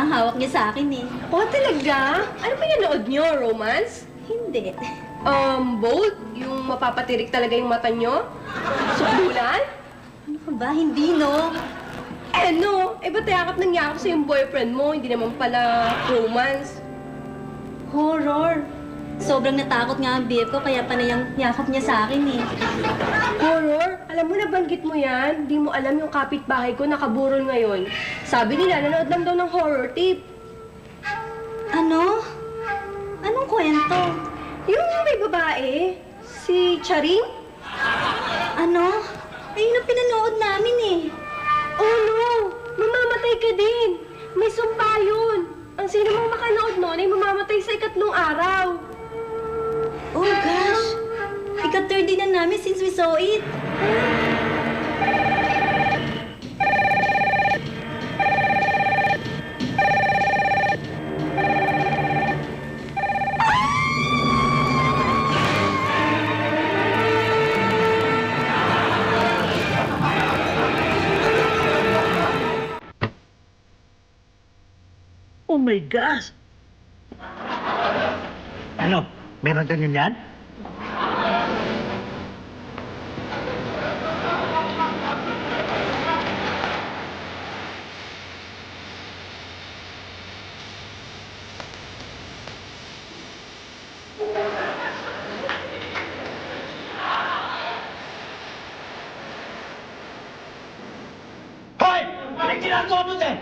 nga ang hawak niya sa akin eh. Oh, talaga? Ano ba yung nood nyo? Romance? Hindi. Bold? Yung mapapatirik talaga yung mata nyo? Sukdulan? Ano ka ba? Hindi, no? Eh, no. Eh, ba't yakap ng yakap sa yung boyfriend mo? Hindi naman pala romance. Horror. Sobrang natakot nga ang BF ko, kaya panayang yakap niya sa akin eh. Horror? Alam mo, nabanggit mo yan. Di mo alam yung kapitbahay ko nakaburol ngayon. Sabi nila, nanood lang daw ng horror tape. Ano? Anong kwento? Yung may babae, si Charing? Ano? Ayun ang pinanood namin eh. Oh no! Mamamatay ka din! May sumpa yun! Ang sino mang makanood nun ay mamamatay sa ikatlong araw. Oh gosh! Ika-third din na namin since we saw it. Oh my gosh! Ano? Meron ka yun yan? Hoy! May ginagawa mo din!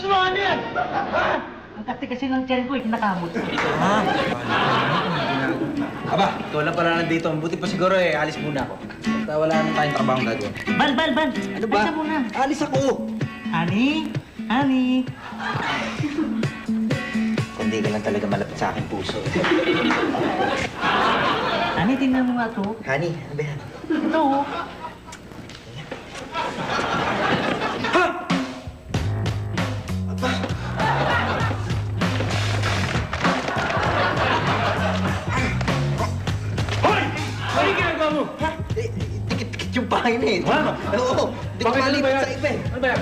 Ano yan? Ha? Ang kati kasi ng tiyan ko, kinakamot. Aba, ikaw lang pala nandito. Buti pa siguro alis muna ako. At wala naman tayong trabaho gagawin. Ban! Ano ba? Alisa muna. Alis ako! Honey? Kundi ka lang talaga malapit sa aking puso. Honey, tingnan mo nga to. Honey, ano ba yan? Ito, oh. Hoy! Ano yung ginagawa mo? Ha? Dikit-dikit yung bahay na eh. Ha? Oo. Di ko malipat sa iba eh. Ano ba yan?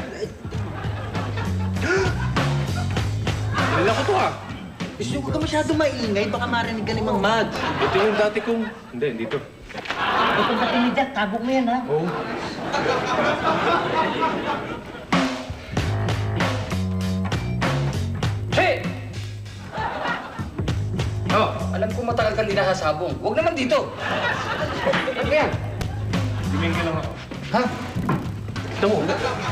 Wala ko to ah. Gusto ko ka masyado maingay, baka marinig ka ni Mang Mags. Ito yung dati kong... Hindi, dito. Itong dati ni Jack, tabok mo yan, ha? Oo. Hey! Oh, alam ko matagal kang di nakasabong. Huwag naman dito. Ano yan? Tumingin lang ako. Ha? Ito mo.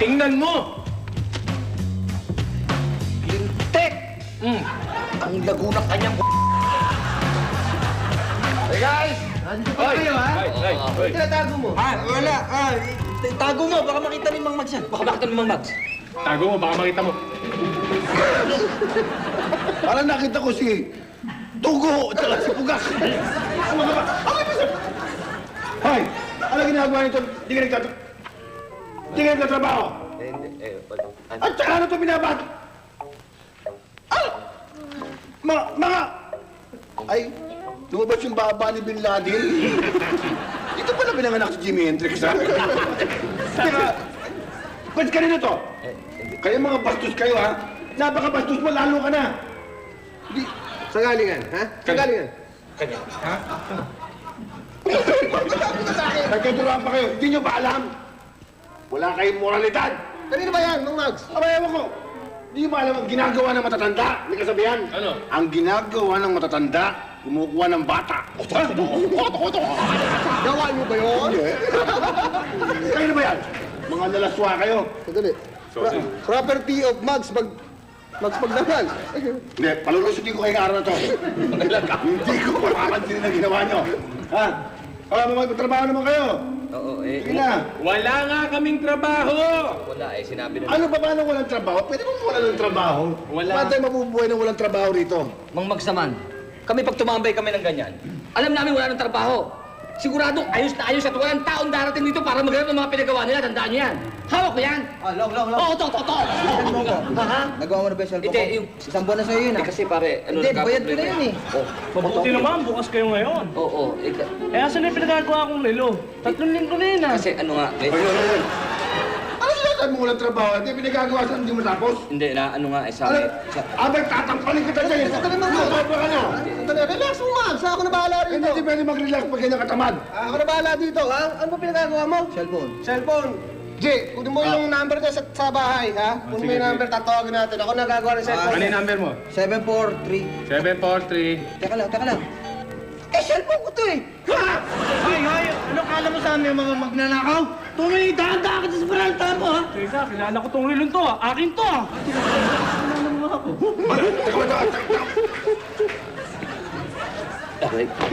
Tingnan mo! Lintek! Ang lago ng kanyang Hey guys! Hoy! Hoy! Tinatago mo? Wala. Tago mo, baka makita ni Mang Mags yan. Baka makita ni Mang Mags. Tago mo, baka makita mo. Parang nakita ko si Tugo at saka si Pugak. Hoy! Ano ginagawa nito? Di ka nagtatrabaho. At saka ano ito binabato? Mga... Ay, lumabas yung baba ni Bin Laden. Ito pala pinanganak si Jimi Hendrix, ha? Teka, ba't kanina to? Kayo mga bastos kayo, ha? Napaka-bastos mo, lalo ka na. Sa galingan, ha? Sa galingan. Nagkaturuan pa kayo, hindi nyo ba alam? Wala kayong moralidad. Kanino ba yan, Mang Mags? Aba, ewan ko. Hindi mo alam ang ginagawa ng matatanda. May kasabihan. Ano? Ang ginagawa ng matatanda, kumukuha ng bata. Gawa niyo ba yun? Hindi. Kayo na ba yan? Mga nalaswa kayo. Sandali. Property of Mags Magdangal. Hindi, palulusutin ko kayong araw na to. Hindi ko papapansin na ginawa nyo. Ha? Para magtrabaho naman kayo. Oo, Sige na. Wala nga kaming trabaho! Wala sinabi na. Ano pa ba nang walang trabaho? Pwede mo wala ng trabaho? Wala. Paano tayo mabubuhay ng walang trabaho rito? Mang Mags naman, kami pag tumambay kami ng ganyan, alam namin wala ng trabaho. Siguradong ayos na ayos at walang taon darating dito para maghanap ng mga pinagawa nila. Tandaan niyo yan. Hawak ko yan. Long. Oo, to. Ha? Nagawa mo na ba yung cellphone Hindi, ko? yung... Isang buwan na sa'yo yun, ha? Kasi pare, ano Hindi, bayad ko na yun, eh. Mabuti naman, bukas kayo ngayon. Oo. Eh, asan na yung pinagagawa kong lilo? 3 linggo na yun, ha? Kasi ano nga, Ano sabi mo walang trabaho, hindi pinagagawa sa hindi mo tapos. Hindi na, ano nga, Ano? Abay, tatampalin kita dyan eh. Sandali, Max. Sobra ka na. Sandali, relax mo, Max. Ako na bahala rito. Hindi pwede mag-relax pag ganyan katamad. Ako na bahala dito, ha? Ano ba pinagagawa mo? Cellphone. Cellphone. Jay, kunin mo yung number niya sa bahay, ha? Kunin mo yung number, tatawagin natin. Ako nagagawa ng cellphone. Ano yung number mo? 743. 743. Teka lang. Eh, cellphone ko to eh. Hoy! Ano kala mo sa amin mga magnanakaw? Tumay, dahan-dahan ka sa paralta mo, ha? Teka, kilala ko tong rilong to ah. Akin to ah.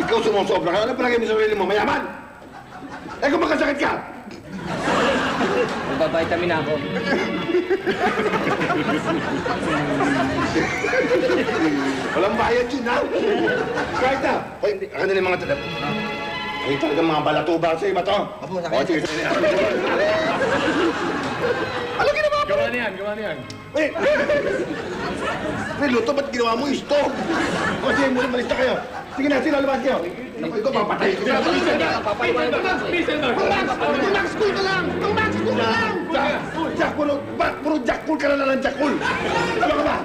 Ikaw sumusobra ka. Ano palagay mo sa sarili mo? Mayaman? Eh kung magkasakit ka? Magbabitamin ako. Walang bayad yun, ha? Kahit na. Hoy, ano na yung mga talap? Ay, talagang mga balatuba sa iba to. Opo, sakit. Sige. Ano ginawa mo? Gawa na yan. Eh! Luto, ba't ginawa mo stove? O sige, muna malis na kayo. Sige na, sila lumabas kayo. Naku, ikaw, papatay ko. Mag-max school ka lang! Mag-max school ka lang! Jack, puro Jack cool ka na lang, Jack cool. Tama ka ba?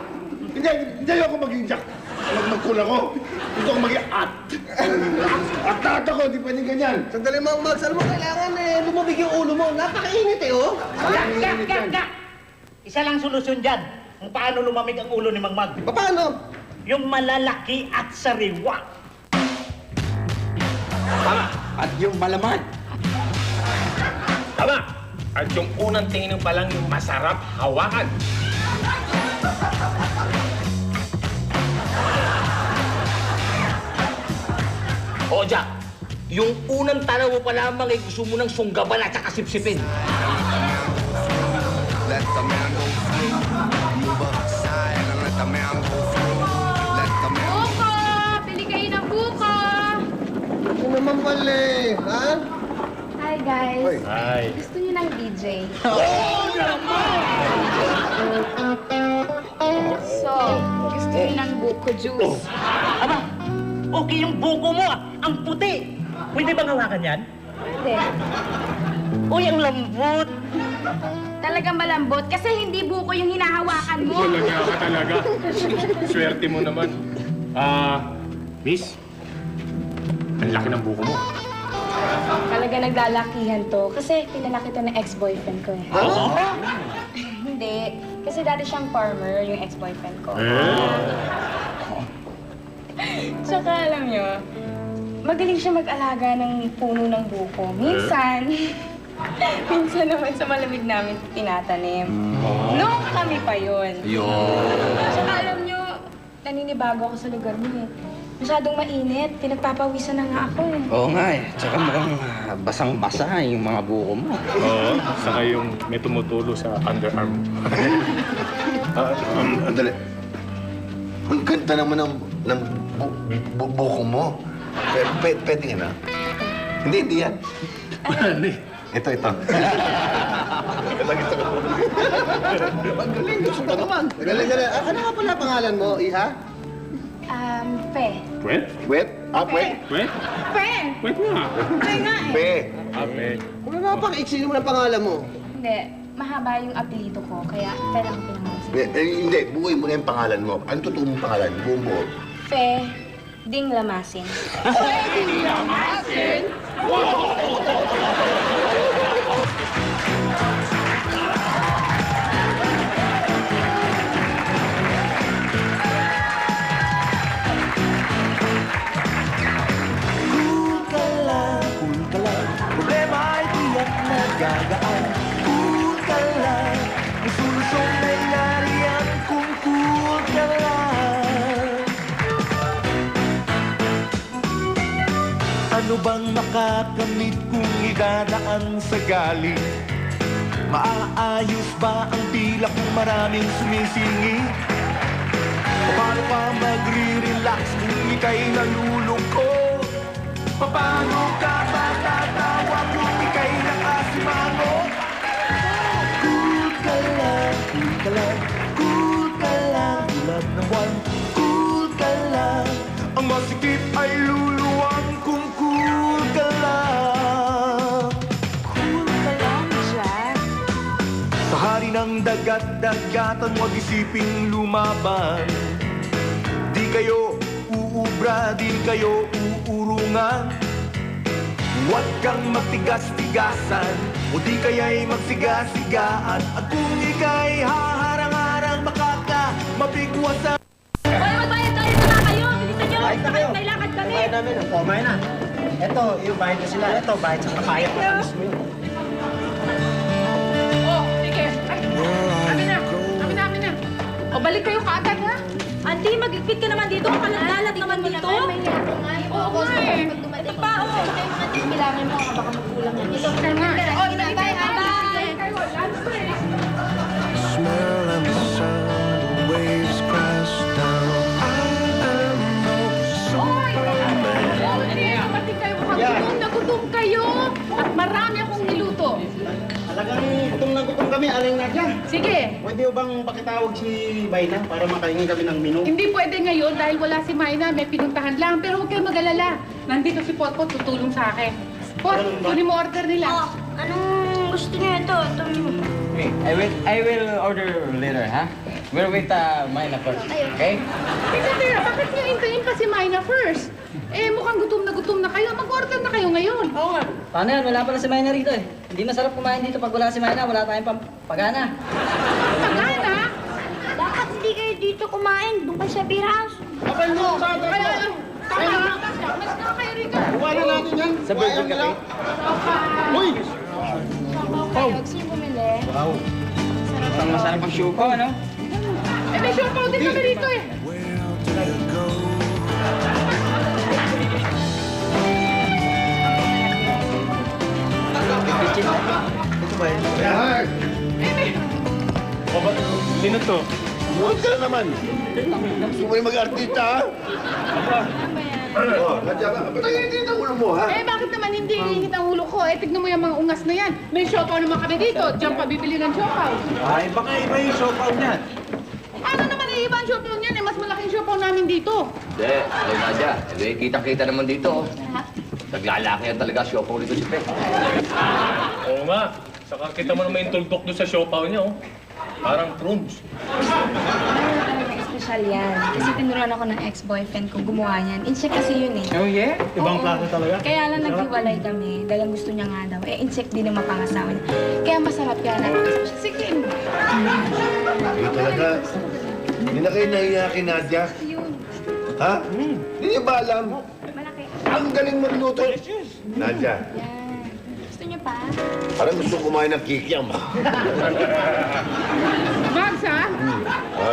Hindi ako maging Jack. Mag-cool ako. Gusto ko maging at ako, hindi pwedeng ganyan. Sandali, Max. Alam mo, kailangan lumabig yung ulo mo. Napakainit eh, oh. Gak! Isa lang solusyon dyan kung paano lumamig ang ulo ni Mang Mag. Paano? Yung malalaki at sariwa. Tama! At yung malaman. Tama! At yung unang tingin pa lang yung masarap hawakan. O, Jack, yung unang tanaw mo pa lamang ay gusto mo ng sunggaban at saka sipsipin. Let the man go through. Move aside and let the man go through. Let the man Buko! Pili kayo ng buko! Ano naman pala eh, ha? Hi, guys. Ay. Gusto niyo ng DJ? So, gusto niyo ng buko juice? Aba, okay yung buko mo ah. Ang puti. Pwede bang hawakan yan? Hindi. Uy, ang lambot. Talagang malambot kasi hindi buko yung hinahawakan mo. Talaga ka talaga. Swerte mo naman. Miss. Ang laki ng buko mo. Talaga naglalakihan to kasi pinalaki to ng ex-boyfriend ko eh. Hindi. Kasi dati siyang farmer, yung ex-boyfriend ko. Tsaka alam nyo, magaling siya mag-alaga ng puno ng buko. Minsan, minsan naman sa malamig namin tinatanim. Noong kami pa yun. Tsaka alam nyo, naninibago ako sa lugar mo eh. Masyadong mainit, pinagpapawisan na nga ako eh. Oo nga eh. Tsaka mukhang basang-basa yung mga buko mo. Oo. Saka yung may tumutulo sa underarm. Andali. Ang ganda naman ng buko mo. Pwede nga na? Hindi yan. Hindi. Ito. Magaling, gusto ko naman. Galing. Ano nga pala pangalan mo, Iha? Fe. Wet? Wet? Wet? Wet? Fe! Wet nga. Fe nga eh. Pe. Ape. Kung napapakiksi mo ng pangalan mo. Hindi, mahaba yung apelyido ko, kaya Fe lang pinangalan. Hindi, buhay mo na yung pangalan mo. Ano totoo mong pangalan? Buong buo. Fe Ding Lamasin. Problema ay tiyak na gagaan. Cool ka lang. Ang solusyon ay nariyan kung cool ka lang. Ano bang makakamit kung idadaan sa galing? Maaayos ba ang tila kung maraming sumisingi? Paano pa magre-relax kung ika'y nalulungkot? Paano ka ba tatawa kung ika'y nakasimangot? Cool ka lang, cool ka lang, cool ka lang. Tulad ng buwan, cool ka lang. Ang masikip ay luluwag kung cool ka lang. Cool ka lang, Jack. Sa dagat-dagatan, huwag isiping lumaban. Di kayo uubra, di kayo uurungan. Huwag kang magtigas-tigasan, o di kaya'y magsiga-sigaan. At kung ika'y haharang-harang, makaka mapigwasan. Hoy, magbayad tayo na kayo! Bilisan nyo! Bayad na kayo. May lakad kami! Bayad namin. Kumain na. Ito, yung bayad na sila. Ito, bayad sa kapayat na mismo yun. Oh, sige. Ay, amin na. O, balik kayo kaagad, ha? Auntie, mag-igpit ka naman dito. Kalat-kalat naman dito. Oo nga eh. Ito pa, oh. Kailangan mo, baka magkulang yan. Ito ka nga. O, bye. Smell and the sound, the waves crash down. I am no Superman. Kapatid kayo, gutom kayo. At marami akong niluto. Talagang gutom na gutom kami. Aling na dyan. Sige. Pwede ba bang pakitawag si Bayna para makahingi kami ng menu? Hindi pwede ngayon dahil wala si Mayna, may pinuntahan lang. Pero huwag kayong mag-alala. Nandito si Potpot, tutulong sa akin. Pot, kunin mo order nila. Oh, anong gusto niyo ito? I will order later, ha? We'll wait mine first, okay? Teka, bakit niyo hintayin pa si Mayna first? Eh, mukhang gutom na kayo. Mag-order na kayo ngayon. Oo nga. Paano yan? Wala pala si Mayna rito eh. Hindi masarap kumain dito pag wala si Mayna. Wala tayong pagana. Pagana? Bakit hindi kayo dito kumain? Doon kayo sa beer house. Abay mo sa atin mo! Mas na kayo rito. Buwan na natin yan. Sa Burger Cafe? Uy! Gusto niyo bumili? Wow. Ang masarap ang show ko, ano? Eh, may siopaw din kami rito eh. Where to go? Ito ba yun? Yan! Sino to? Huwag ka na naman. Gusto mo rin mag-artista, ha? Oh, nadya ka. Ba't nanginit ang ulo mo, ha? Eh, bakit naman hindi init ang ulo ko? Eh, tignan mo yung mga ungas na yan. May siopaw naman kami dito. Diyan pa bibili ng siopaw. Ay, baka iba yung sopaw niyan. Ano naman iiba ang siopaw niyan? Eh, mas malaking siopaw namin dito. Hindi, ay Nadia. Eh, kita-kita naman dito. Naglalaki yan talaga, siopaw nito si Pep. Oo nga. Saka kita mo naman yung tuldok doon sa siopaw niya, oh. Parang prunes. Espesyal yan. Kasi tinuruan ako ng ex-boyfriend ko gumawa niyan. In-check kasi yun eh. Oh, yeah? Ibang Oo. klase talaga. Kaya lang naghiwalay kami dahil gusto niya nga daw. Eh, in-check din ang mapangasawa niya. Kaya masarap yan. Sige. Hindi talaga. Hindi na kayo nahiya kay Nadia. Yun. Ha? Hindi niyo ba alam? Malaki. Ang galing magluto. Nadia, Yan. Gusto niyo pa? parang gusto kumain ng kikiam. Mags, ha?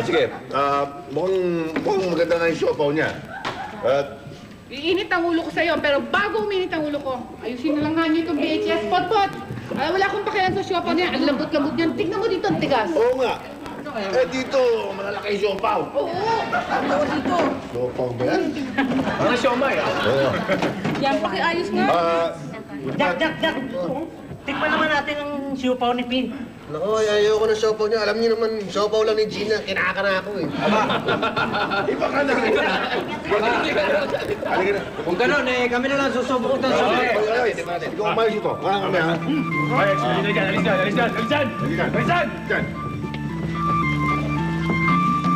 Sige. Mukhang maganda nga yung siopaw niya. Iinit ang ulo ko sa'yo, pero bago uminit ang ulo ko, ayusin na lang nga niyo itong VHS. Pot-pot! Wala akong pakialam sa siopaw niya. Ang lambot-lambot niyan. Tignan mo dito ang tigas. Oo nga. Eh, dito, malalaki yung siopaw. Oo. Ano dito? Siopaw ba yan? Parang siomay, ah. Oo. Yan, pakiayos nga. Jack! Tikman naman natin ang siupaw ni Pin. Naku, ayoko ng siopaw niya. Alam niyo naman, siopaw lang ni Gina. Kinaka na ako eh. Iba ka na. Halika na. Kung ganun, eh, kami na lang susubok ng Ay, ikaw umayos ito. Nga kami, ha? Ay, alis dyan! Diyan.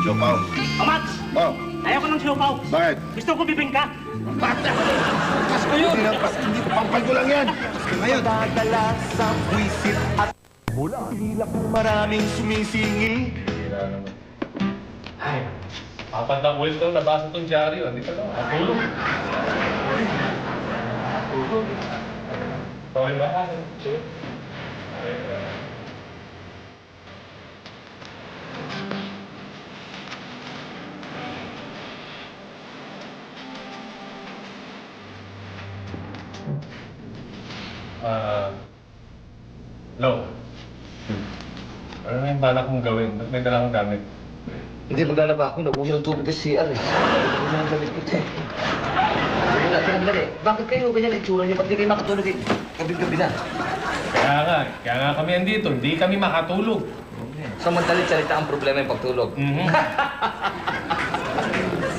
Siopaw. Max! Oh, Ayaw ko ng siupaw. bakit? Gusto ko bibingka. Hindi, pampal ko lang yan. Dadala sa buwisit at mula hilak ng maraming sumisingi. Ay, apat na ulit itong nabasa itong dyaryo. Hindi ka lang. Atulog. Sorry ba? Lo. Ano na yung balak mong gawin? Ba't may dala kong gamit? Hindi, maglalaba ako. Nabuhi ng tubig sa CR, eh. Nabuhi ng damit ko, eh. Sandali. Bakit kayo ganyan itsura niyo? Ba't di kayo makatulog, eh? Gabi-gabi na. Kaya nga kami andito. Hindi kami makatulog. Sa madalit salita ang problema yung pagtulog.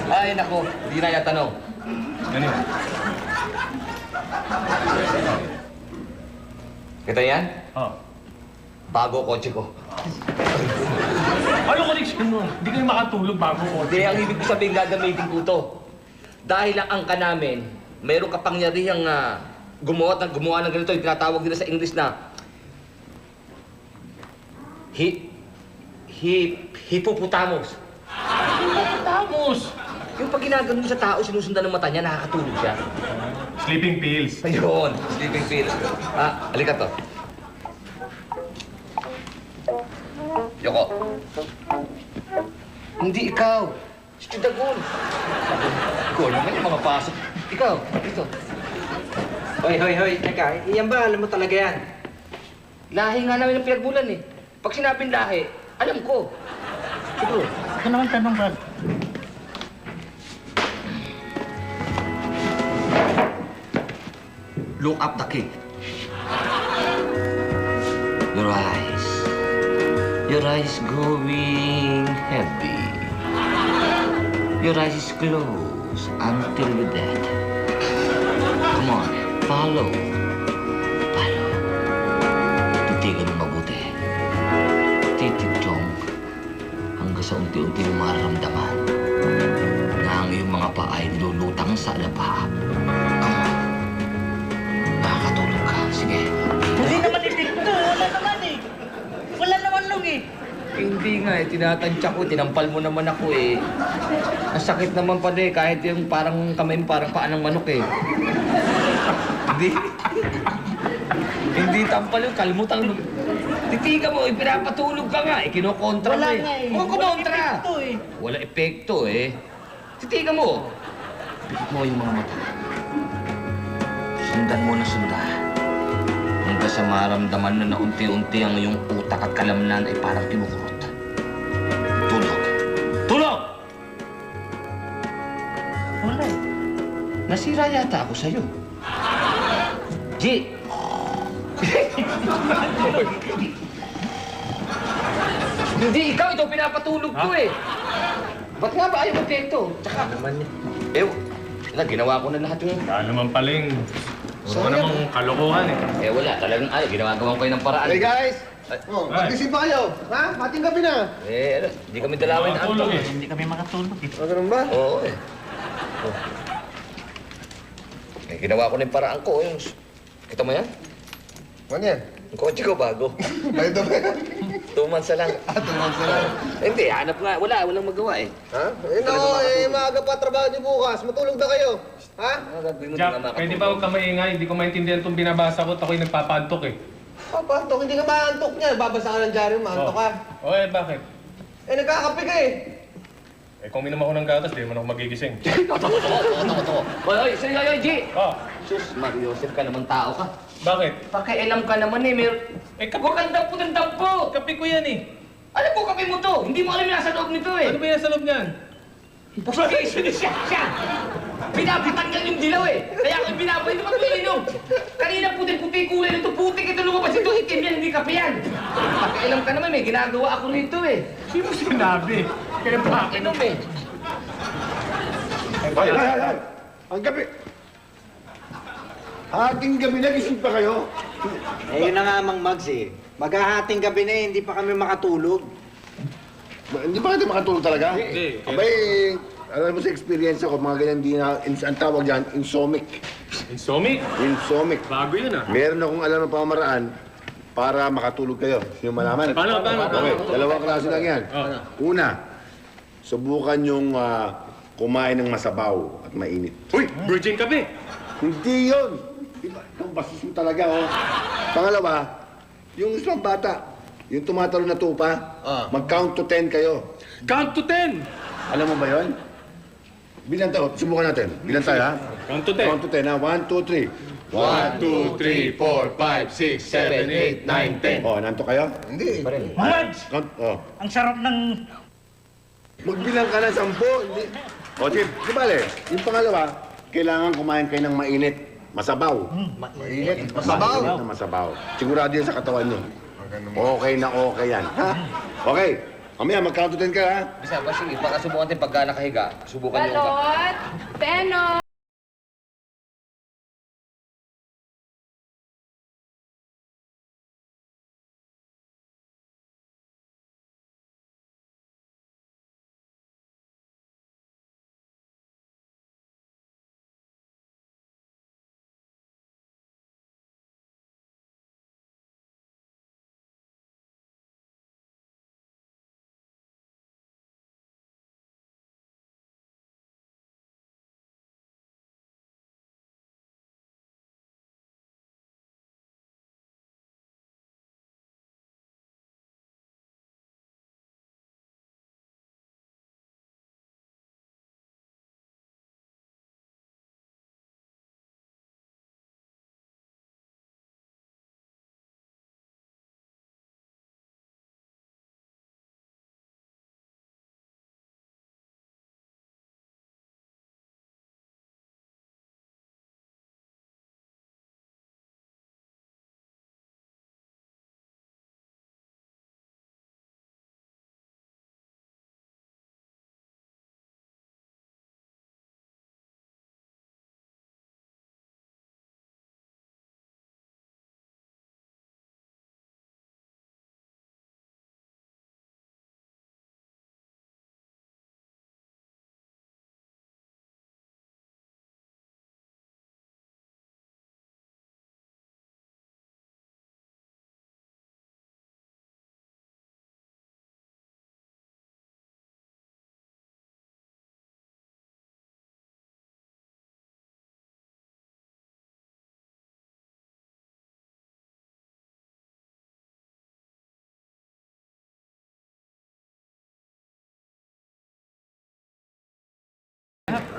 Ay, nako. Hindi na yung tanong. Ano yun? Kita yan? Oh. Bago kotse ko. Ano connection mo? Hindi kayo makatulog bago ko. Hindi, ang ibig ko sabihin, gagamitin ko to. Dahil ang angka namin, mayroong kapangyarihang gumawa ng ganito, yung tinatawag nila sa English na hippopotamus. Tapos, Yung pag ginagano sa tao, sinusundan ng mata niya, nakakatulog siya. sleeping pills. Ayun, sleeping pills. Halika to. Yoko. Hindi ikaw. Si Dagon. Ikaw naman yung mga pasok. Ikaw, dito. Hoy, teka, iyan ba? Alam mo talaga yan? Lahi nga namin ang pinagbulan eh. Pag sinabing lahi, alam ko. Siguro. Ito naman tanong, Brad. Look up the cake. Your eyes. Your eyes going heavy. Your eyes is closed until you're dead. Come on, follow. Follow. Titigan mo mabuti. Titig-chong. Hanggang sa unti-unti mo mararamdaman na ang iyong mga paa ay nilulutang sa alapa. Come on. Nakakatulog ka. Sige. Hindi naman epekto. Wala naman eh. Wala naman nung eh. Hindi nga eh. Tinatansya ko. Tinampal mo naman ako eh. Ang sakit naman pa eh. Kahit yung parang kamay mo parang paa ng manok eh. Hindi. Hindi tampal yung kalmutan mo. Titigan mo, pinapatulog ka nga. Kinokontra mo Wala eh. nga eh. Huwag kumontra. Walang epekto eh. Wala epekto eh. Titigan mo. Pikit mo yung mga mata. Sundan mo na sundan. Hanggang sa maramdaman na unti-unti ang iyong utak at kalamnan ay parang kinukurot. Tulog. Tulog! Wala eh. Nasira yata ako sa'yo. G! Hindi, ikaw ito pinapatulog ko eh. Ba't nga ba ayaw mag-epekto? Tsaka naman eh. Ginawa ko na lahat yung... Wala naman paling. Puro Sayang. namang kalokohan eh. Wala. Talagang ginagawa ko yun ng paraan. Hey guys! Oh, Ay. magising pa kayo. Ha? Mating gabi na. Hindi kami dalawin na Makatulog eh. Hindi kami makatulog eh. Ganun ba? Oo eh. Ginawa ko na yung paraan ko. Kita mo yan? Ano yan? Yung kotse ko bago. Ay, ito ba yan? 2 months na lang. Tumang sila. Hindi, hanap nga. Walang magawa eh. Ha? Eh no, maaga pa trabaho niyo bukas. Matulog na kayo. Ha? Ano gagawin mo Jack, na pwede ba huwag ka maingay? Hindi ko maintindihan itong binabasa ko at ako'y nagpapantok eh. Papantok, hindi ka maantok niya. Babasa ka ng dyaryo, maantok ka. O eh, bakit? Eh, nagkakape ka eh. Eh kung minom ako ng gatas, di naman ako magigising. Totoo. Hoy, sige, G! Oh, Sus, Mariosep ka naman tao ka. bakit? Pakialam ka naman eh, Huwag kang dampo ng dampo! Kape ko yan eh. Alam ko kape mo to! Hindi mo alam yung nasa loob nito eh! Ano ba yan sa loob niyan? Pagkakaiso ni siya! Pinapatanggal yung dilaw eh! Kaya ako pinapay, hindi pa ito ininom! Kanina puti-puti kulay nito, putik ito lumabas ito, itim yan, hindi kape yan! Pakialam ka naman, may ginagawa ako rito eh! Sino sinabi? Kaya bakit? Inom eh! Ay! Ang gabi! Hating gabi na, gising pa kayo? Eh, yun na nga, Mang Mags eh. Maghahating gabi na eh, hindi pa kami makatulog. Hindi ba kayo makatulog talaga? Hindi. Abay, alam mo sa experience ako, mga ganyan din na, ang tawag yan, insomniac. Insomniac? Insomniac. Bago yun ah. Meron akong alam ng pamamaraan para makatulog kayo. Sino malaman? Paano? Okay, dalawang klase lang yan. Oh. Una, subukan yung kumain ng masabaw at mainit. Uy, virgin kape! Hindi yun! Iba, yung basis mo talaga, oh. Pangalawa, yung isang bata, yung tumatalo na tupa, mag-count to 10 kayo. Count to 10! Alam mo ba yun? Bilang tayo, subukan natin. Bilang tayo, ha? Count to 10. Count to 10, ha? 1, 2, 3. 1, 2, 3, 4, 5, 6, 7, 8, 9, 10. Oh, nanto kayo? Hindi. Mads! Count, oh. Ang sarap ng... Magbilang ka ng 10, hindi. O, sige, di bale, yung pangalawa, kailangan kumain kayo ng mainit. Masabaw. Mainit. Masabaw? Mainit na masabaw. Sigurado yan sa katawan nyo. Okay na okay yan. Ha? Okay. Mamaya, mag-count to 10 ka, ha? Bisa ba sige, baka subukan natin pagka nakahiga. Subukan yung... Balot! Peno!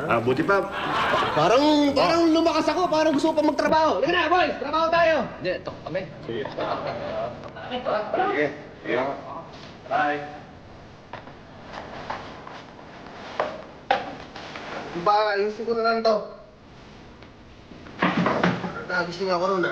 Buti pa. Parang lumakas ako, parang gusto ko pa magtrabaho. Halika na, boys! Trabaho tayo! Hindi, ito kami. Sige. Sige. Bye. Ba, ayusin ko na lang to. Nagising ako nun,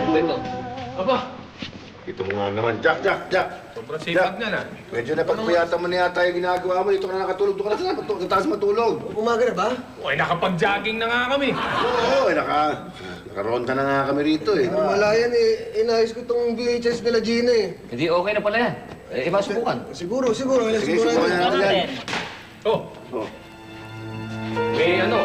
Ito. Aba, Ito mo nga naman. Jack! sobrang sipag niya na. Medyo napagpuyatan mo na yata yung ginagawa mo. Dito ka na nakatulog. Doon ka na sa taas matulog. Umaga na ba? Uy, nakapag-jogging na nga kami. Oo, nakaronda na nga kami rito eh. Wala yan eh. Inayos ko itong VHS nila Gina eh. Hindi, okay na pala yan. Masubukan. Siguro. Sige, subukan na natin yan. Oh, Oh. may ano.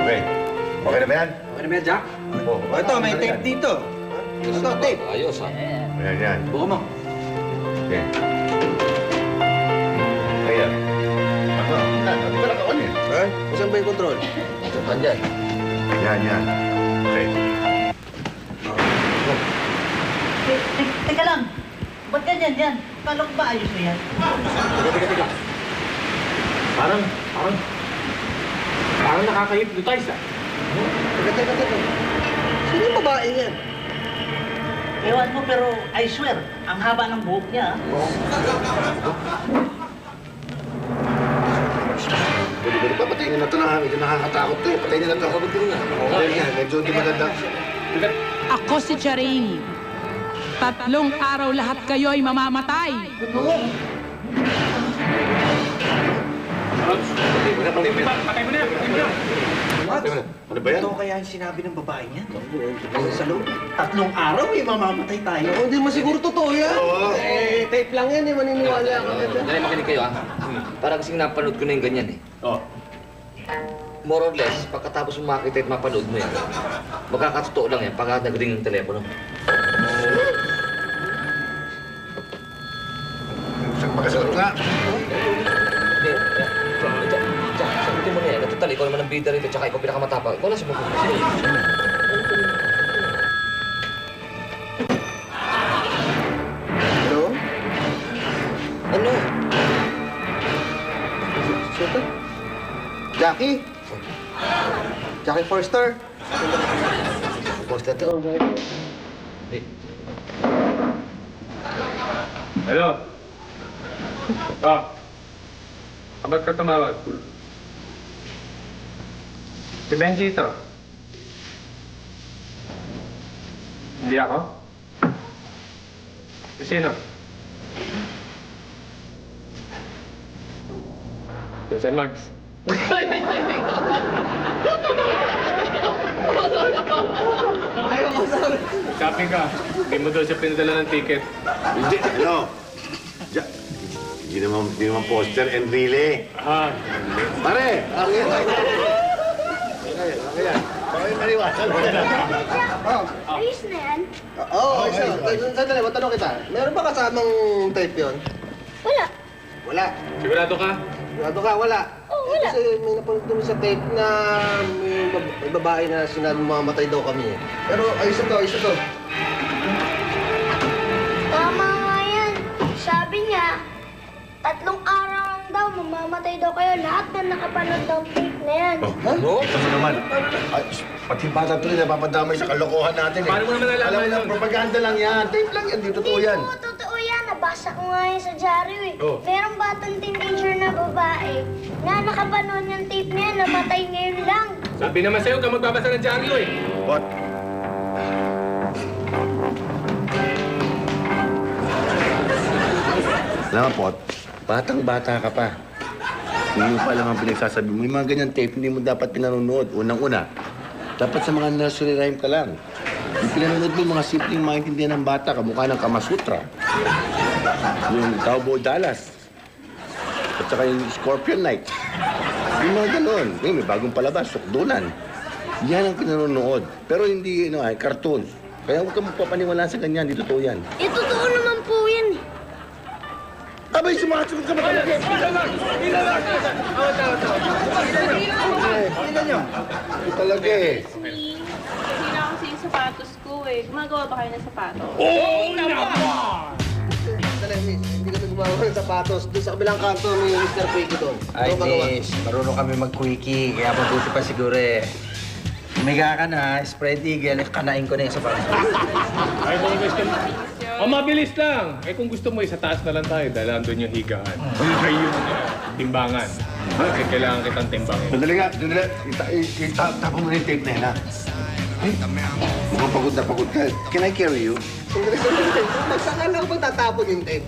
Okay. Okay na ba yan? Okay na ba yan, Jack? Oo. Ito, may tape dito. Ito, tape. Ayos, ha? Yan. Buka mo. Okay. Ayan. Ano ba nakaon eh? Ha? Saan ba yung control? Ito pa dyan. Yan. Okay. Teka lang. Ba't ganyan yan? Kala ko ba ayos na yan? Teka. Parang nakaka-hypnotize, ha? Teka. Sino yung babae yan? Ewan mo pero I swear, ang haba ng buhok niya. Buli pa, patayin na ito na. Medyo nakakatakot to eh. Patayin na ito. Medyo hindi maganda. Ako si Charing. 3 araw lahat kayo'y mamamatay. Patay mo na yan. Ano ba yan? Ito kaya yung sinabi ng babae niya? Sa loob, 3 araw mamamatay tayo. Hindi mo siguro totoo yan. Oo. Tape lang yan eh. Maniniwala ka na dyan. Dali, makinig kayo, ha? Parang kasing napanood ko na yung ganyan, eh. Oh. More or less, pagkatapos mo makita at mapanood mo yan, magkakatotoo lang yan pagka nag-ring ng telepono. Magkasagot nga. Hindi, sagutin mo na yan. Total, ikaw naman ang bida rito, tsaka ikaw pinakamatapang. Ikaw lang sumagot. Hello? Ano? Sino? Jackie? Jackie Forster? Post na to. Hey. Hello? Ba't ka tumawag? Si Benji ito. Hindi ako? Si sino? Si St. Mark's. Sabi ka, hindi mo daw siya pinadala ng ticket. Hindi, ano? Hindi naman poster and relay. Pare! Okay yan. Okay, maniwasal mo na. Ayos na yan? Oo, sandali, matanong kita. Meron ba kasamang tape yun? Wala. Wala. Sigurado ka? Sigurado ka, wala. Oo, wala. Kasi may napanood kami sa tape na may babae na sinabi mamamatay daw kami. Pero ayos na to. Tama nga yan. Sa 3 araw lang daw, mamamatay daw kayo. Lahat na nakapanood ng tape na yan. Oo, kasi naman. Ay, pati bata tuloy napapadamay sa kalokohan natin eh. Paano mo naman nalaman Alam mo yun? lang, propaganda lang yan. Tape lang yan, di totoo yan. Oo, totoo yan. Nabasa ko nga yun sa dyaryo eh. Oh. Merong batang teenager na babae na nakapanood ng tape na yan, namatay ngayon lang. Sabi naman sa'yo, huwag ka magbabasa ng dyaryo eh. What? Alam mo, Pot, batang-bata ka pa. Hindi mo pa alam ang pinagsasabi mo. Yung mga ganyan tape, hindi mo dapat pinanonood. Unang-una, dapat sa mga nursery rhyme ka lang. Yung pinanonood mo, mga simpleng maintindihan ng bata, kamukha ng Kamasutra. Yung Cowboy Dallas. At saka yung Scorpion Night. Yung mga ganon. Yung may bagong palabas, Sukdulan. Yan ang pinanonood. Pero hindi, cartoons. Kaya huwag ka magpapaniwala sa ganyan, di totoo yan. Eh, totoo naman po yan. Abay, sumasagot ka ba talaga? Ito talaga eh. Sira kasi yung sapatos ko eh. Gumagawa ba kayo ng sapatos? Oo naman! Dali, miss. Hindi kami gumawa ng sapatos. Doon sa kabilang kanto, may Mr. Quickie doon. Ay, miss, marunong kami mag-quickie, kaya mabuti pa siguro eh. Umiga ka na, spread eagle, kanain ko na yung sapatos. Ay, kung gusto mo. Mabilis lang. Eh, kung gusto mo, sa taas na lang tayo dahil andun yung higaan. Ay, yung timbangan. Kasi kailangan kitang timbangin. Sandali nga, sandali. Tapon mo na yung tape na yan, ha? Ay, mukhang pagod na pagod ka. Can I carry you? Sandali. Magsaka lang ba tatapon yung tape?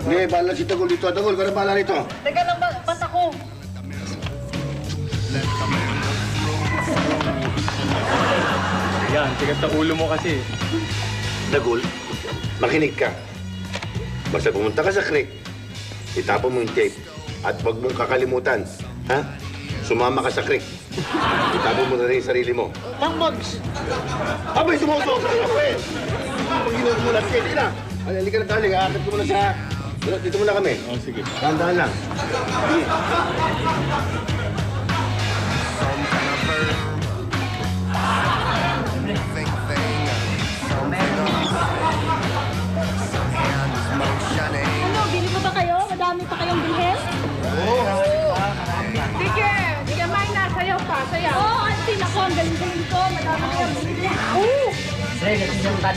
Hindi, bahala si Tagol dito. Tagol, ka na bahala rito. Teka lang ba? Pas ako. Yan, tigat na ulo mo kasi. Tagol, makinig ka. Basta pumunta ka sa creek, itapon mo yung tape. At huwag mong kakalimutan, ha? Sumama ka sa creek. Itapon mo na rin yung sarili mo. Mags! Abay, sumusok ka ako eh! Pag ginugmulat ka, hindi na. Halika na tayo, akit ko muna sa... Dito muna kami. Oh, sige. Dahan-dahan lang. Sige. Ano, bili pa ba kayo? Madami pa kayong bilhin? Sige, sige, Mayna, sayaw pa, sayaw. Oo, auntie, nako, ang galing-galing ko. Madami kayong bilhin.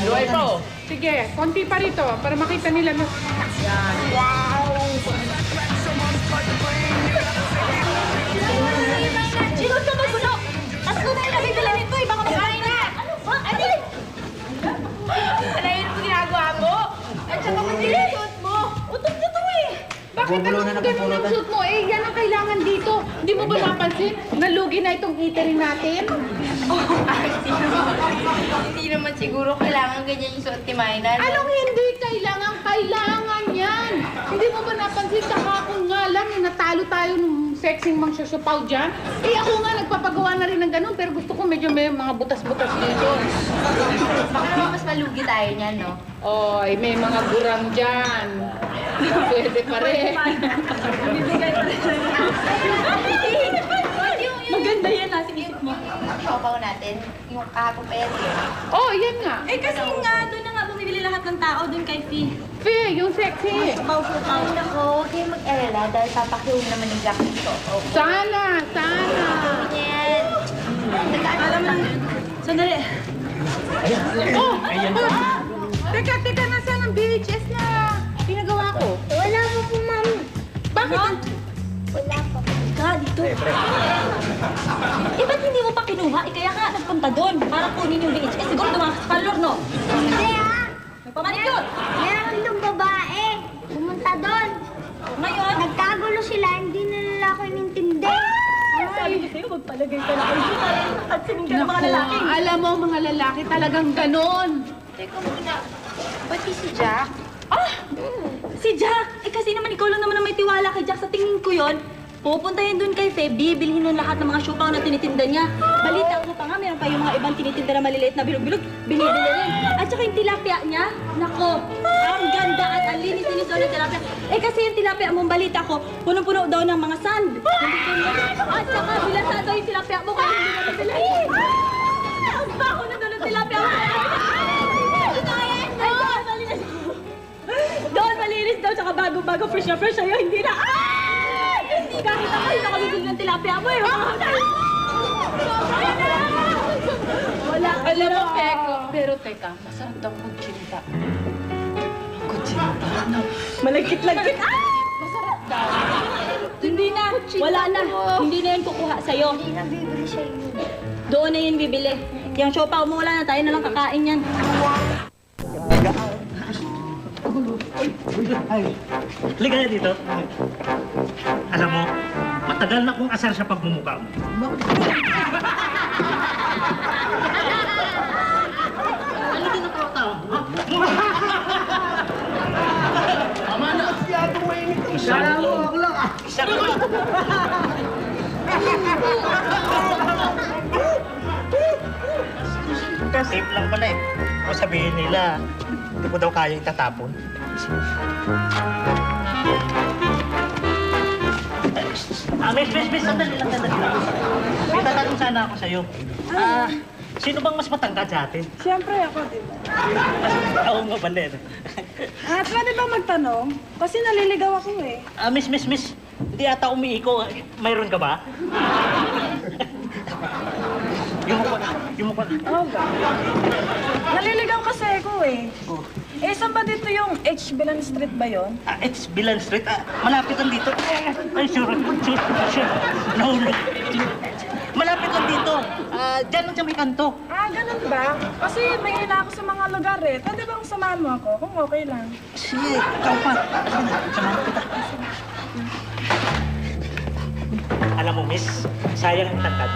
Luay pa, oh. Sige, konti pa rito para makita nila na... Sino sa magulo? Tatlo na yung nabibili nito eh. Baka makain na. Ano ba? Ano? Ano yun ang ginagawa mo? At saka pati yung suot mo. Utot na to eh. Bakit anong ganun ang suit mo? Eh, yan ang kailangan dito. Hindi mo ba napansin? Nalugi na itong eatery natin. Hindi naman siguro kailangan ganyan yung suot ni Mayna. no? Anong hindi kailangan? Kailangan yan. Hindi mo ba napansin kahapon nga lang yung natalo tayo nung sexing mang susupaw dyan? Eh ako nga nagpapagawa na rin ng ganun pero gusto ko medyo may mga butas-butas dito. Baka naman mas malugi tayo niyan, no? Oy, may mga gurang dyan. Pwede pa rin. Bibigay pa rin. Maganda yan, sinisip mo. Siopaw natin. Yung kahapon pa yan. Oh, yan nga. Eh kasi nga, doon na nga bumibili lahat ng tao doon kay Fee. Fee, yung sexy. Sumaw-sumaw. Ay, nako, huwag kayong mag-alala dahil papakiw naman ni Jack dito. Sana, sana. Yan. Alam mo, sandali. Oh, teka, nasaan ang VHS na pinagawa ko? Wala pa po, ma'am. Bakit? Wala pa. Ka, dito. Eh, ba't hindi mo pa kinuha? Eh, kaya ka nagpunta doon para kunin yung VHS. Siguro dumakas sa parlor, no? Hindi, ha? May pamanik yun. Meron yung babae. Pumunta doon. Ngayon, Nagkagulo sila, hindi na nila ako inintindi. sabi ko sa'yo, magpalagay ka na kayo para ipapansinin ka ng mga lalaki. Alam mo, mga lalaki talagang ganon. Teka muna. Pati si Jack? Si Jack! Eh kasi naman ikaw lang naman ang may tiwala kay Jack. Sa tingin ko yon, pupunta yan doon kay Feby, bilhin nun lahat ng mga siopaw na tinitinda niya. Balita ko pa nga, meron pa yung mga ibang tinitinda na maliliit na bilog-bilog, binibili rin. At saka yung tilapia niya, nako, ang ganda at ang linis-linis daw ng tilapia. Eh kasi yung tilapia mong balita ko, punong-puno daw ng mga sand. At saka bilasa daw yung tilapia mo kaya hindi na nabili. Ang baho na daw ng tilapia mo. Doon, malinis daw tsaka bago-bago, fresh na fresh sa'yo, hindi na. Ay! Kahit ako, hindi ako bibili ng tilapia mo eh. Wala ka Alam mo, na. Peko. Pero teka, masarap daw kutsinta. Kutsinta? Malagkit-lagkit. Ah! Masarap daw. Hindi na. Wala na. Hindi na yan kukuha sa'yo. Hindi na bibili siya yun. Doon na yun bibili. Yung siopaw mo, wala na. Tayo na lang kakain yan. Halika na dito. Alam mo, matagal na kong asar sa pagmumukha mo. Ano din ang tao? Tama na. Masyadong mainit ang sala mo. Ako lang ah. Isa ka ba? Safe lang pala eh. Kung sabihin nila, hindi ko daw kaya itatapon. Miss, sandali lang. May tatanong sana ako sa'yo. Sino bang mas matangkad sa atin? Siyempre ako, di ba? Oo nga, Baler. Pwede ba magtanong? Kasi naliligaw ako eh. Miss, hindi ata umiiko. Mayroon ka ba? Yung mukha. Oo ba? Naliligaw kasi ako eh. Eh, saan ba dito yung H. Bilan Street ba yun? It's Bilan Street. Malapit lang dito. Ay, sure. Nahulog. Malapit lang dito. Diyan lang sa may kanto. Ganun ba? Kasi may hila ako sa mga lugar eh. Pwede bang samahan mo ako kung okay lang? Sige, ikaw pa. Samahan kita. Alam mo, miss, sayang ang tangkad.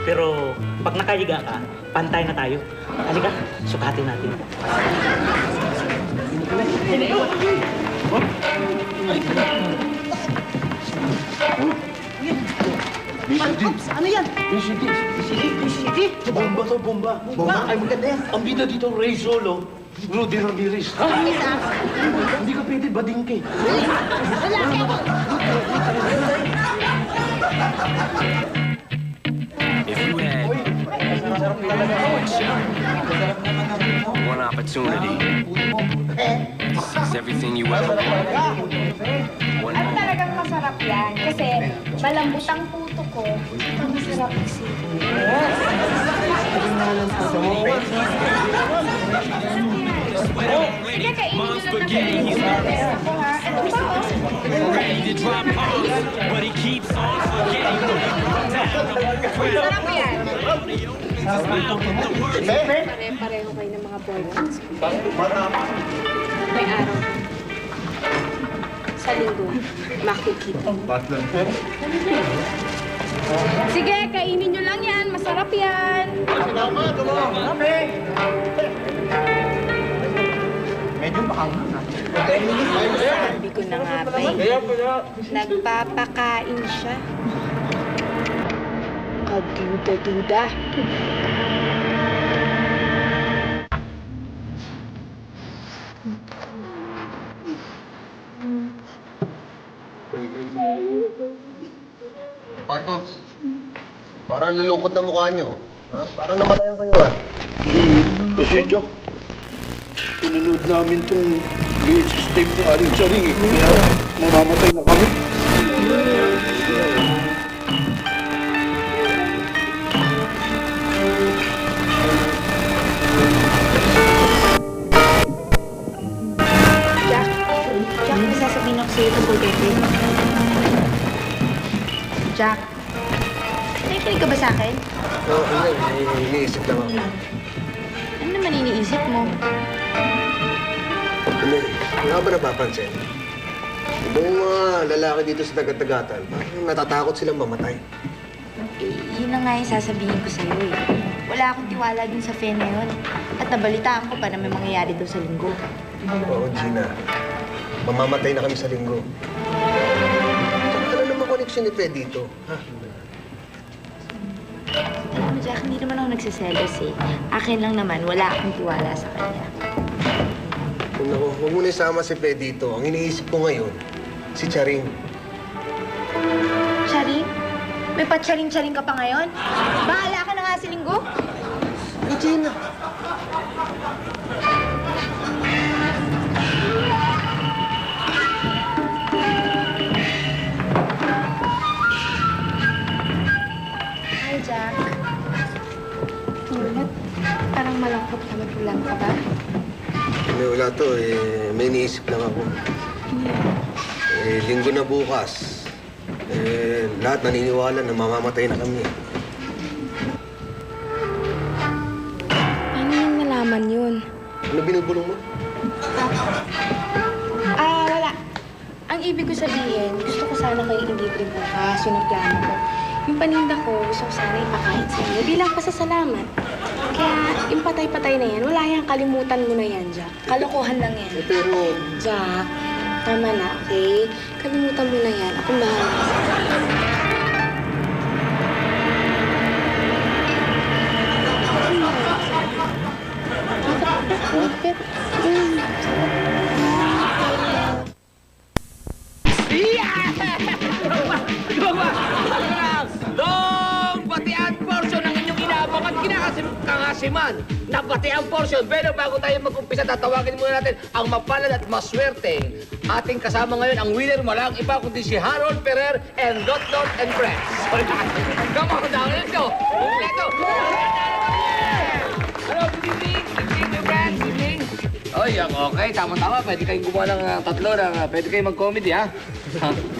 Pero pag nakahiga ka, pantay na tayo. Halika, sukatin natin. Oops, ano yan? BCD? Bomba to, bomba. Bomba? Ay, maganda yan. Ang bida dito, Ray Solo, Rudy Ramirez. Hindi ka pwede bading kay. If you had one opportunity, it's everything you ever wanted. One At talagang masarap yan. Kasi malambot ang puto ko. Ang masarap isipin. Sige, kainin nyo lang ng kainin. Ako ha. Ano ba? ready to drop bombs, but he keeps on forgetting. Masarap yan. Pare-pareho kayo ng mga boyfriends. May araw. Sa linggo, makikita. Sige, kainin nyo lang yan. Masarap yan. Medyo bakang na. Sabi ko na nga ba eh. Nagpapakain siya. Kaduda-duda. Patos, parang lulungkot na mukha nyo. Ha? Parang namatayan kayo ah. Kasi, Jack, pinanood namin itong VHS tape ni Aling Charing eh. Kaya mamamatay na kami. Jack, may sasabihin ako sa'yo tungkol kay Faye. Jack, nakikinig ka ba sa akin? Oo, iniisip lang ako. Ano naman iniisip mo? Wala ba napapansin? Ibang mga lalaki dito sa dagat-dagatan, parang natatakot silang mamatay. Yun na nga yung sasabihin ko sa'yo eh. Wala akong tiwala dun sa Faye na yun. At nabalitaan ko pa na may mangyayari daw sa linggo. Oo, Gina. Mamamatay na kami sa linggo. Ano naman connection ni Fred dito? Ha? Alam mo, Jack, hindi naman ako nagsiselos eh. Akin lang naman, wala akong tiwala sa kanya. Naku, huwag mo na isama si Fred dito. Ang iniisip ko ngayon, si Charing. Charing? May pa-charing-charing ka pa ngayon? Bahala ka na nga sa linggo? Hey, Gina. pala to, may iniisip lang ako. Linggo na bukas. Lahat naniniwala na mamamatay na kami. Paano yung nalaman yun? Ano binubulong mo? Wala. Ang ibig ko sabihin, gusto ko sana kayo i-libre bukas, yun ang plano ko. Yung paninda ko, gusto ko sana ipakain sa inyo bilang pasasalamat. Kaya yung patay-patay na yan, wala yan, kalimutan mo na yan, Jack. Kalokohan lang yan. Pero... Jack, tama na, okay? Kalimutan mo na yan. Akong bahala sa'yo. Long batian portion ng inyong inaabang at kangasiman na batian portion. Pero bago tayo mag-umpisa, tatawagin muna natin ang mapalad at maswerteng ating kasama ngayon. Ang winner walang iba kundi si Harold Ferrer and Dot and Friends. Come on down, let's go. Kompleto. Hello, good evening. Good evening, friends. Good evening. Oy, okay, tama-tama. Pwede kayong gumawa ng tatlo pwede kayong mag-comedy, ha?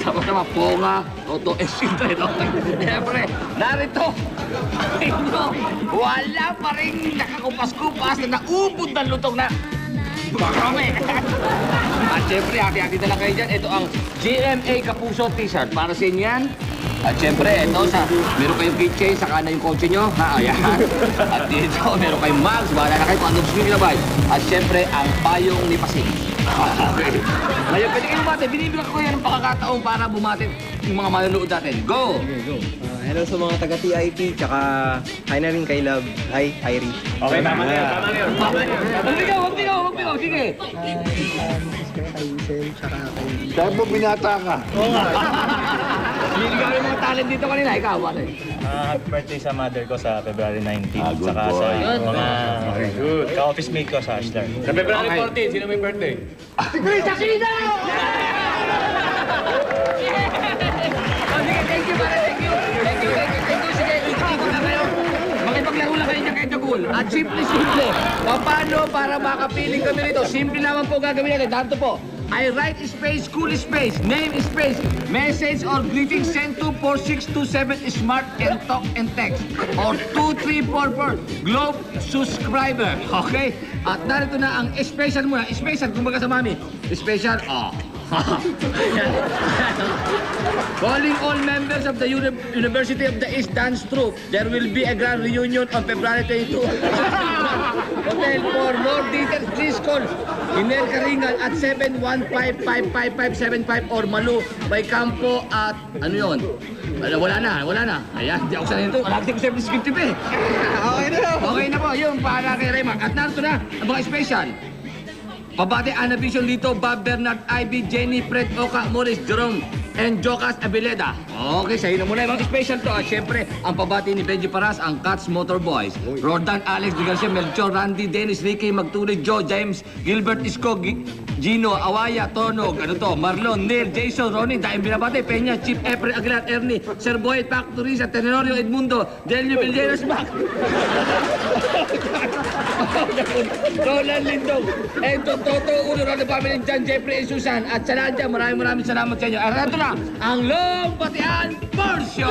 Tama-tama, Ponga, Toto, and Sindred. Okay. Siyempre, narito. Inyo, wala pa rin nakakupas-kupas na naubod ng lutong na marami. At siyempre, hati-hati na lang kayo dyan. Ito ang GMA Kapuso T-shirt. Para sa inyo yan. At siyempre, ito, meron kayong keychain, saka na yung kotse nyo. Ha, ayan. At dito, meron kayong mags. Bahala na kayo kung anong gusto nyo nilabay. At siyempre, ang payong ni Pasig. Okay. Ngayon, pwede kayo bumati. Binibigyan ko yan ng pakakataon para bumati yung mga manonood natin. Go! Okay, go. Hello sa mga taga-TIP, tsaka hi na rin kay Love. Hi, Irie. Okay, tama na yun, tama na yun. Huwag bigaw, sige. Dahil mo binata ka. Oo nga. Niligaw yung mga talent dito kanina. Ikaw, ano eh? Happy birthday sa mother ko sa February 19. Good Tsaka boy. sa Yun. mga Okay, good. ka-office mate ko sa Ashlar. Sa February 14, sino may birthday? Saksida! Sige, thank you, pare. Thank you. Sige, ikot na kayo. Makipaglaro lang kayo niya kay Jagul. At simple. Paano para makapiling kami rito? Simple naman po gagawin natin. Danto po. I write space, cool space, name space, message or greeting sent to 4627 smart and talk and text or 2344 Globe subscriber. Okay? At narito na ang special muna. Special, kumbaga sa mami. Special, calling all members of the University of the East Dance Troupe. There will be a grand reunion on February 22. Hotel, for more details, please call Iner Karingal at 715-55575 or Malu by Campo at ano yun? Wala na. Ayan, di ako sanay nito. Malagti ko 750 pa eh. Okay na po, yun, para kay Raymond. At narito na, ang mga special. Pabati Ana Vision Lito, Bob Bernard, Ivy, Jenny, Fred, Oka, Morris, Jerome, and Jocas Abileda. Okay, sa'yo na muna yung mga special to. At syempre, ang pabati ni Benji Paras, ang Cats Motor Boys. Rodan, Alex, Di Garcia, Melchor, Randy, Dennis, Ricky, Magtuloy, Joe, James, Gilbert, Isko, Gino, Awaya, Tono, Marlon, Neil, Jason, Ronnie, Daim Binabate, Peña, Chief, Efre, Aguilar, Ernie, Sir Boyd, Pac, Turisa, Tenorio, Edmundo, Delio Villeras, Mac. Roland Lindong, Ento, Toto, Uno, Rondo, Family, John, Jeffrey, and Susan. At sa lahat dyan, maraming salamat sa inyo. At ito na, ang Long Batian Portion!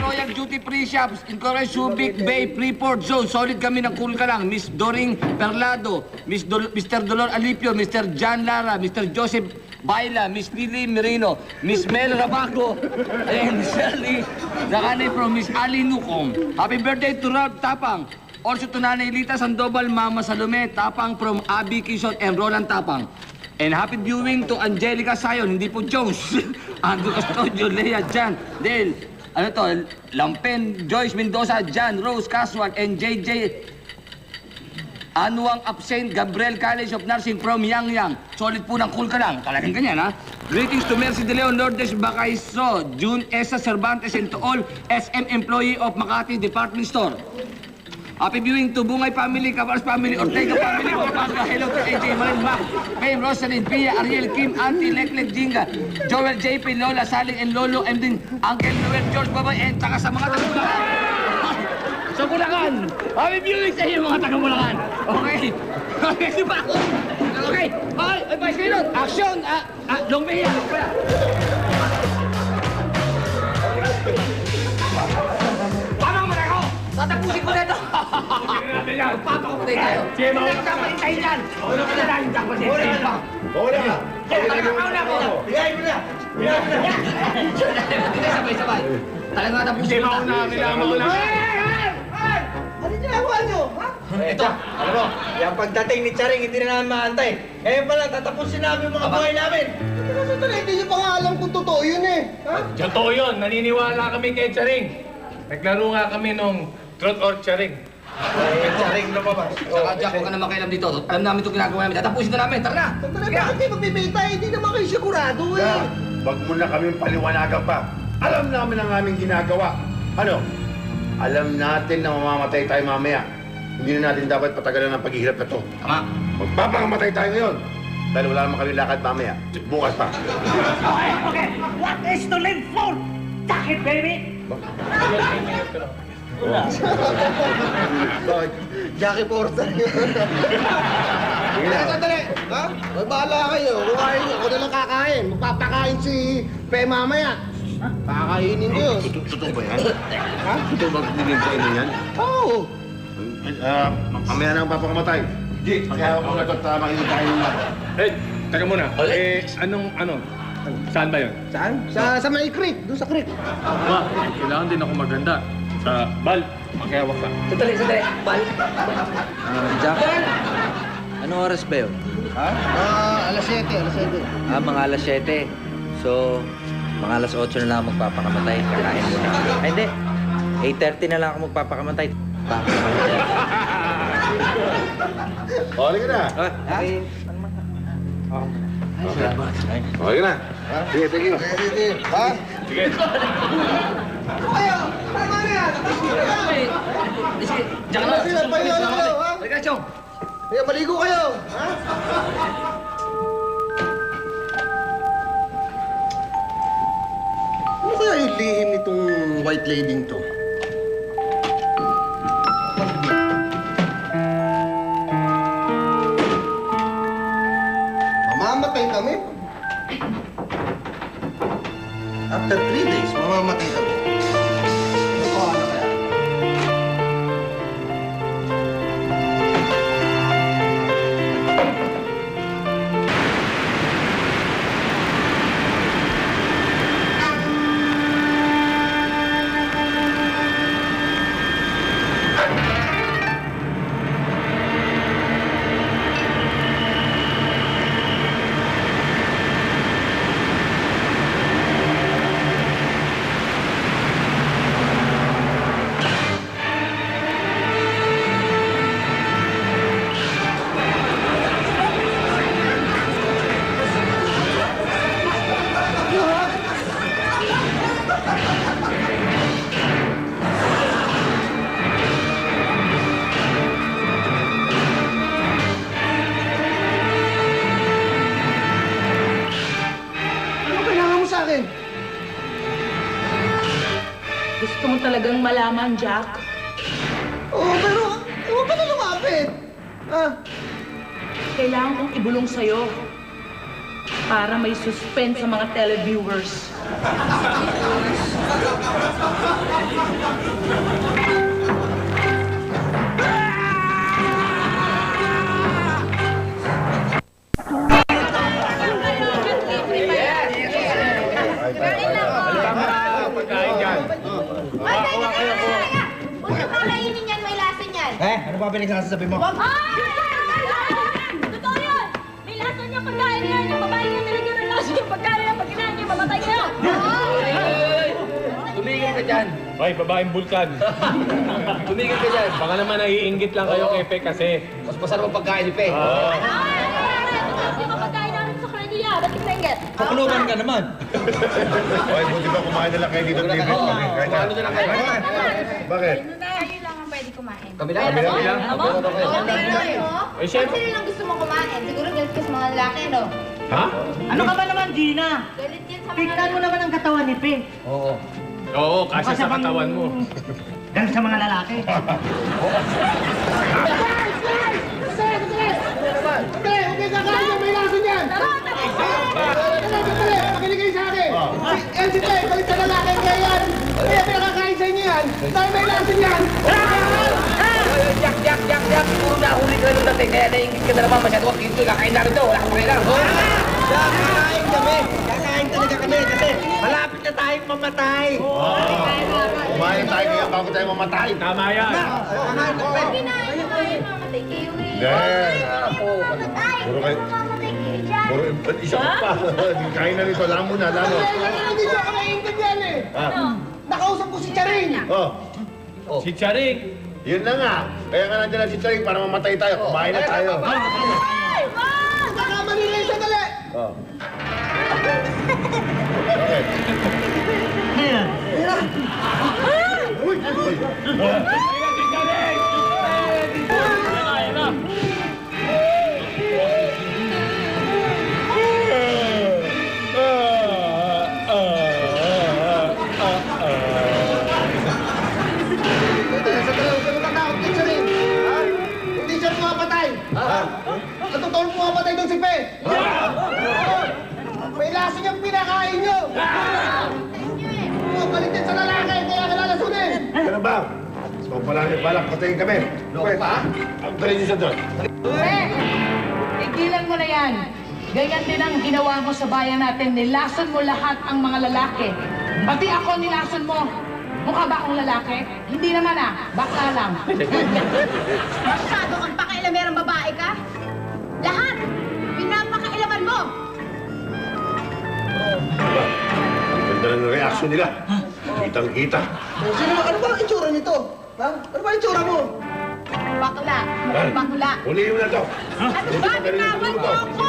Royal Duty Free Shops, Incorporated Subic Bay, Freeport Zone. Solid kami ng cool ka lang. Miss Doring Perlado, Mr. Dolor Alipio, Mr. John Lara, Mr. Joseph Baila, Miss Lily Merino, Miss Mel Rabaco, and Shirley Nakane from Miss Ali Nukom. Happy birthday to Ralph Tapang. Also to Nanay Lita Sandoval, Mama Salome Tapang from Abby Quezon and Roland Tapang. And happy viewing to Angelica Sayon, hindi po Jones. Andrew Custodio, Lea, Jan, Dale, Lampen, Joyce Mendoza, Jan, Rose, Casual, and JJ Anuang Absent, Gabriel College of Nursing from Yang. Solid po ng cool ka lang. Talagang ganyan, ha? Greetings to Mercy De Leon, Lourdes Bacaiso, June Esa Cervantes, and to all SM employee of Makati Department Store. Happy viewing to Bungay Family, Cavaras Family, Ortega Family, Pampanga, hello to AJ, Marin Mac, Pam, Rosalind, Pia, Ariel, Kim, Auntie, Leklek, Jinga, Joel, JP, Lola, Saling, and Lolo, and din Uncle Noel, George Babay, and saka sa mga tagulang. Sa Bulacan. Happy viewing sa inyo mga taga Bulacan. Okay. Okay, di ba ako? Okay. Okay, advice kayo nun. Action! Long way yan. Tamang mo na ako! Tatapusin ko na ito! Papakapatay tayo! Hindi na magkakalit tayo dyan! Ano ka na lang yung tapos yan? Hola! Talaga kauna ako! Bigay mo na! Hindi sabay-sabay. Talaga tapusin ko na. Kailangan mo na. Ano ginagawa nyo? Ha? Ito, alam mo, yung pagdating ni Charing, hindi na namin maantay. Ngayon pa lang, tatapusin namin yung mga buhay namin. Hindi nyo pa nga alam kung totoo yun eh. Ha? Totoo yun. Naniniwala kami kay Charing. Naglaro nga kami nung Truth or Charing. Charing lumabas. Saka Jack, huwag ka na makialam dito. Alam namin itong ginagawa namin. Tatapusin na namin. Tara na! Sandali, bakit kayo magbibintay? Hindi naman kayo sigurado eh. Wag mo na kaming paliwanagan pa. Alam namin ang aming ginagawa. Ano? Alam natin na mamamatay tayo mamaya. Hindi na natin dapat patagalan ang paghihirap na to. Tama. Magpapakamatay tayo ngayon. Dahil wala naman kami lakad mamaya. Bukas pa. Okay. What is to live for? Jacket, baby! Jackie Porter yun. Sandali! Ha? May bahala kayo. Kumain nyo. Ako na lang kakain. Magpapakain si Pe mamaya. Kakainin ko yun. Totoo ba yan? Ha? Totoo ba binigyan sa inyo yan? Oo. Mamaya na ang papakamatay. Di, kaya ako na ito at makikikain na. Eh, teka muna. Ano? Saan ba yun? Saan? Sa may creek. Doon sa creek. Ma, kailangan din ako maganda. Bal, makiawak ka. Sandali. Bal. Jack, anong oras ba yun? Ha? Alas 7. Mga alas 7. So, mga alas 8 na lang ako magpapakamatay. Kakain muna. Ay, hindi. 8:30 na lang ako magpapakamatay. Okay ka na. Okay. Okay ka na. Sige, thank you. Sige. Ha? Sige. Ano kayo? Tama na yan. Sige, Jack na. Sila pa yun. Ha? Halika, Chong. Kaya maligo kayo. Ha? Ano kaya yung lihim nitong white lady to? Mamamatay kami. After 3 days, mamamatay kami. Ano kaya? Gusto mo talagang malaman, Jack? Oo, pero huwag ka na lumapit. Kailangan kong ibulong sa'yo para may suspense sa mga televiewers. Ano ba pinagsasabi mo? Totoo yun! May lasa niya pagkain niya. Yung babae niya nilagyan ng lasa yung pagkain niya. Pag kinain niya, mamatay niya. Tumigil ka dyan. Ay, babaeng bulkan. Tumigil ka dyan. Baka naman naiinggit lang kayo kay Pe kasi. Mas masarap ang pagkain ni Pe. Yung pagkain namin sa Cornelia. Ba't tingnan? Pakuluban ka naman. Okay, buti ba kumain na lang kayo dito? Kumain na lang kayo. Bakit? Kayo lang ang pwede kumain. Kami lang. Eh, syempre. Sino lang gusto mo kumain? Siguro galit ka sa mga lalaki, no? Ha? Ano ka ba naman, Gina? Galit yan sa mga Tignan mo naman ang katawan ni Pe. Oo. Oo, kasi sa katawan mo. Ganun sa mga lalaki. Okay, kakain niyo, may lason yan! Makinig kayo sa akin! Si Tay, balik sa lalaki kaya yan! Kaya pinakakain sa inyo yan! Dahil may lason yan! Jack! Puro nahuli ka na nung dati, kaya naingit ka na naman masyado. Huwag dito, kakain namin to. Wala kang pakialam. Jack, kakain kami! Kakain talaga kami kasi malapit na tayong mamatay! Kumain tayo kaya bago tayo mamatay. Tama yan. Kakain ko pa! Mamatay kayo eh. Puro kayo. Puro isa ka pa. Kain na nito. Alam mo na, alam mo. Hindi siya ako naiintindihan eh! Nakausap ko si Charing! Si Charing. Yun na nga. Kaya nga nandiyan na si Charing para mamatay tayo. Kumain na tayo. Nakakamali na yung sandali! Okay. Hindi siya pumapatay! Sa totoo pumapatay doon si Pe! May laso niyang pinakain niyo! Pumabalik din sa lalaki, kaya kalalasunin! Ano ba? So, balak, patayin kami. Loko pa? Ang tayo niyo siya doon. Tigilan mo na yan. Ganyan din ang ginawa mo sa bayan natin. Nilason mo lahat ang mga lalaki. Pati ako nilason mo. Mukha ba akong lalaki? Hindi naman bakla lang. Masyado kang pakailamerang babae ka? Lahat! Pinapakailaman mo! Ganda ng reaksyon nila. Kitang-kita. Ano ba ang itsura nito? Ha? Ano ba ang itsura mo? Bakla! Mukhang bakla! Huliin mo na to. Ano ba? Tinawag mo ako!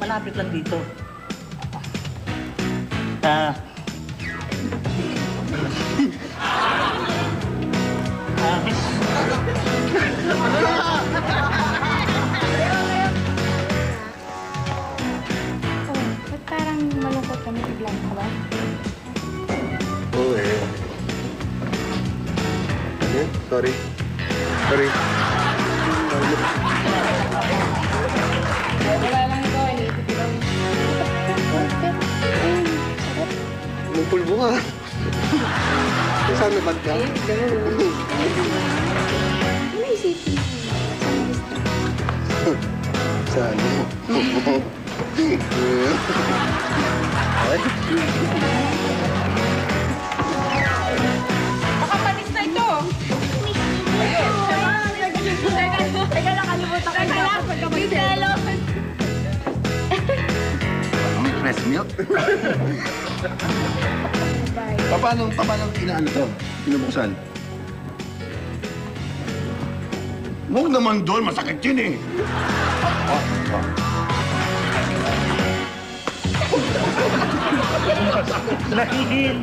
Malapit lang dito. Ba't parang malungkot kami biglang ka ba? Oo eh. Ano? Sorry. Wala lang ito, iniisip ko lang. Anong pulbo ka? Saan naman ka? Ano isipin mo? Saan mo? Baka panis na ito. Teka lang, kalimutan ko na. Pagkabagdelo! May fresh milk? Paano inaano to? Pinubuksan? Huwag naman doon, masakit yun eh. Nahihil!